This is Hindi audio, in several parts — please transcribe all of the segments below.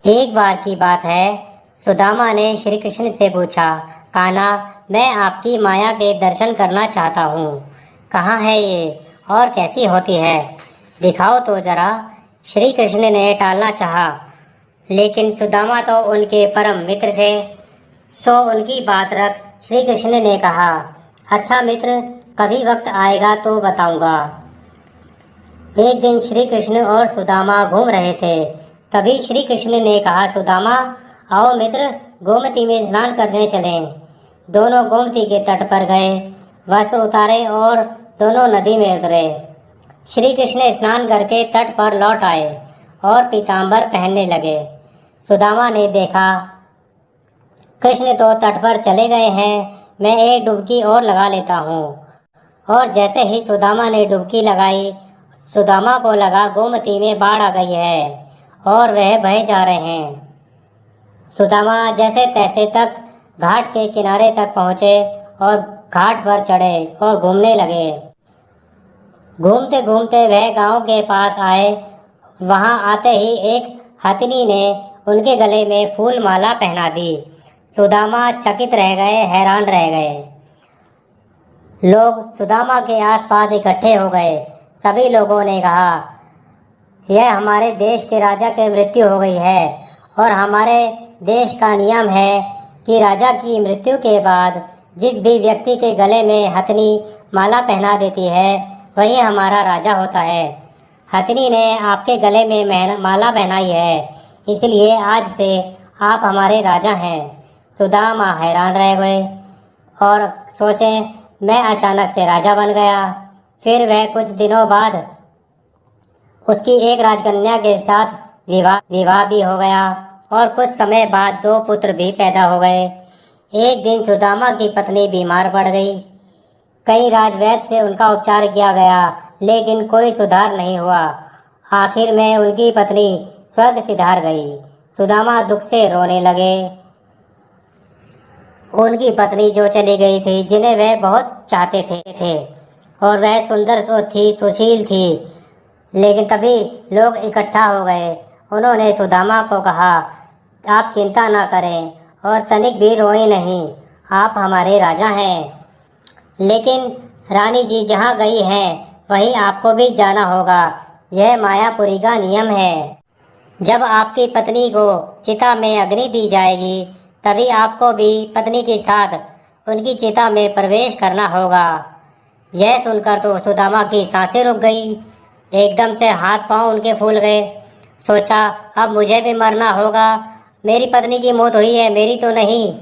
एक बार की बात है, सुदामा ने श्री कृष्ण से पूछा, कान्हा, मैं आपकी माया के दर्शन करना चाहता हूँ। कहाँ है ये और कैसी होती है, दिखाओ तो जरा। श्री कृष्ण ने टालना चाहा, लेकिन सुदामा तो उनके परम मित्र थे। सो उनकी बात रख श्री कृष्ण ने कहा, अच्छा मित्र, कभी वक्त आएगा तो बताऊंगा। एक दिन श्री कृष्ण और सुदामा घूम रहे थे। तभी श्री कृष्ण ने कहा, सुदामा, आओ मित्र, गोमती में स्नान करने चलें। दोनों गोमती के तट पर गए, वस्त्र उतारे और दोनों नदी में उतरे। श्री कृष्ण स्नान करके तट पर लौट आए और पीताम्बर पहनने लगे। सुदामा ने देखा, कृष्ण तो तट पर चले गए हैं, मैं एक डुबकी और लगा लेता हूँ। और जैसे ही सुदामा ने डुबकी लगाई, सुदामा को लगा गोमती में बाढ़ आ गई है और वह बहे जा रहे हैं। सुदामा जैसे तैसे तक घाट के किनारे तक पहुँचे और घाट पर चढ़े और घूमने लगे। घूमते घूमते वह गांव के पास आए। वहां आते ही एक हथिनी ने उनके गले में फूल माला पहना दी। सुदामा चकित रह गए, हैरान रह गए। लोग सुदामा के आसपास इकट्ठे हो गए। सभी लोगों ने कहा, यह हमारे देश के राजा की मृत्यु हो गई है और हमारे देश का नियम है कि राजा की मृत्यु के बाद जिस भी व्यक्ति के गले में हथनी माला पहना देती है वही हमारा राजा होता है। हथनी ने आपके गले में माला पहनाई है, इसलिए आज से आप हमारे राजा हैं। सुदामा हैरान रह गए और सोचें, मैं अचानक से राजा बन गया। फिर वह कुछ दिनों बाद उसकी एक राजकन्या के साथ विवाह भी हो गया और कुछ समय बाद 2 पुत्र भी पैदा हो गए। एक दिन सुदामा की पत्नी बीमार पड़ गई। कई राजवैद्य से उनका उपचार किया गया, लेकिन कोई सुधार नहीं हुआ। आखिर में उनकी पत्नी स्वर्ग सिधार गई। सुदामा दुख से रोने लगे। उनकी पत्नी जो चली गई थी, जिन्हें वह बहुत चाहते थे और वह सुंदर थी, सुशील थी, लेकिन तभी लोग इकट्ठा हो गए। उन्होंने सुदामा को कहा, आप चिंता न करें और तनिक भी रोए नहीं, आप हमारे राजा हैं। लेकिन रानी जी जहाँ गई हैं वहीं आपको भी जाना होगा, यह मायापुरी का नियम है। जब आपकी पत्नी को चिता में अग्नि दी जाएगी, तभी आपको भी पत्नी के साथ उनकी चिता में प्रवेश करना होगा। यह सुनकर तो सुदामा की सांसें रुक गई। एकदम से हाथ पांव उनके फूल गए। सोचा, अब मुझे भी मरना होगा। मेरी पत्नी की मौत हुई है, मेरी तो नहीं।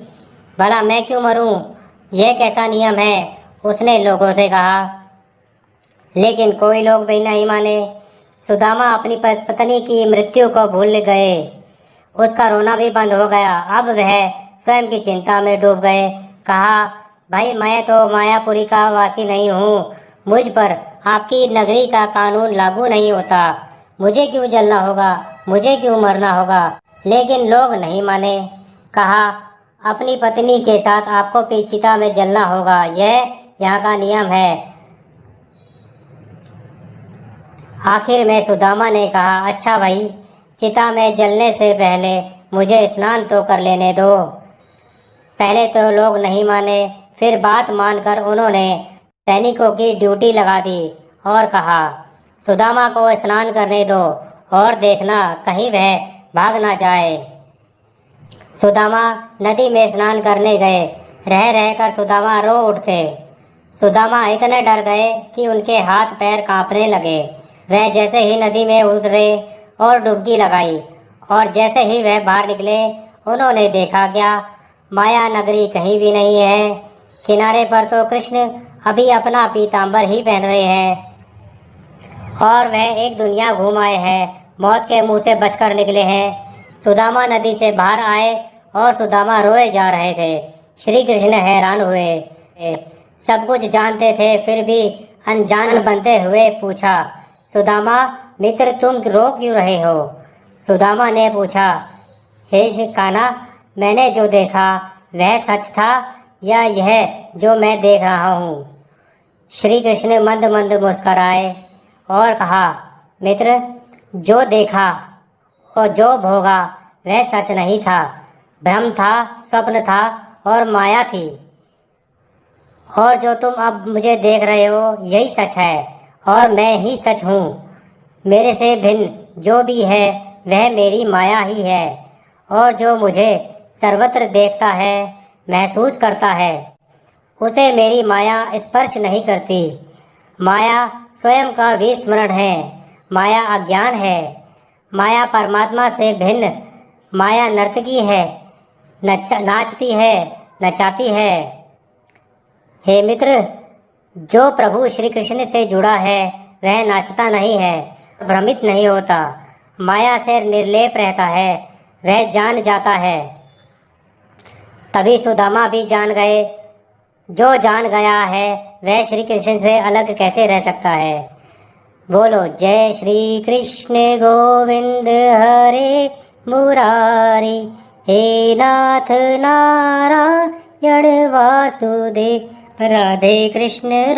भला मैं क्यों मरूं? यह कैसा नियम है? उसने लोगों से कहा, लेकिन कोई लोग भी नहीं माने। सुदामा अपनी पत्नी की मृत्यु को भूल गए। उसका रोना भी बंद हो गया। अब वह स्वयं की चिंता में डूब गए। कहा, भाई, मैं तो मायापुरी का वासी नहीं हूँ, मुझ पर आपकी नगरी का कानून लागू नहीं होता। मुझे क्यों जलना होगा, मुझे क्यों मरना होगा? लेकिन लोग नहीं माने। कहा, अपनी पत्नी के साथ आपको चिता में जलना होगा, यह यहाँ का नियम है। आखिर में सुदामा ने कहा, अच्छा भाई, चिता में जलने से पहले मुझे स्नान तो कर लेने दो। पहले तो लोग नहीं माने, फिर बात मानकर उन्होंने सैनिकों की ड्यूटी लगा दी और कहा, सुदामा को स्नान करने दो और देखना कहीं वह भाग ना जाए। सुदामा नदी में स्नान करने गए। रह रहकर सुदामा रो उठते। सुदामा इतने डर गए कि उनके हाथ पैर कांपने लगे। वह जैसे ही नदी में उतरे और डुबकी लगाई और जैसे ही वह बाहर निकले, उन्होंने देखा क्या, माया नगरी कहीं भी नहीं है। किनारे पर तो कृष्ण अभी अपना पीताम्बर ही पहन रहे हैं और वह एक दुनिया घूम आए हैं, मौत के मुंह से बचकर निकले हैं। सुदामा नदी से बाहर आए और सुदामा रोए जा रहे थे। श्री कृष्ण हैरान हुए। सब कुछ जानते थे, फिर भी अनजान बनते हुए पूछा, सुदामा मित्र, तुम रो क्यों रहे हो? सुदामा ने पूछा, हे कान्हा, मैंने जो देखा वह सच था या यह जो मैं देख रहा हूँ? श्री कृष्ण मंद मंद मुस्कराए और कहा, मित्र, जो देखा और जो भोगा वह सच नहीं था, भ्रम था, स्वप्न था और माया थी। और जो तुम अब मुझे देख रहे हो यही सच है और मैं ही सच हूँ। मेरे से भिन्न जो भी है वह मेरी माया ही है और जो मुझे सर्वत्र देखता है, महसूस करता है, उसे मेरी माया स्पर्श नहीं करती। माया स्वयं का विस्मरण है, माया अज्ञान है, माया परमात्मा से भिन्न, माया नर्तकी है, नाचती है, नचाती है। हे मित्र, जो प्रभु श्री कृष्ण से जुड़ा है वह नाचता नहीं है, भ्रमित नहीं होता, माया से निर्लेप रहता है, वह जान जाता है। तभी सुदामा भी जान गए। जो जान गया है वह श्री कृष्ण से अलग कैसे रह सकता है। बोलो जय श्री कृष्ण गोविंद हरे मुरारी, हे नाथ नारायण वासुदेव, राधे कृष्ण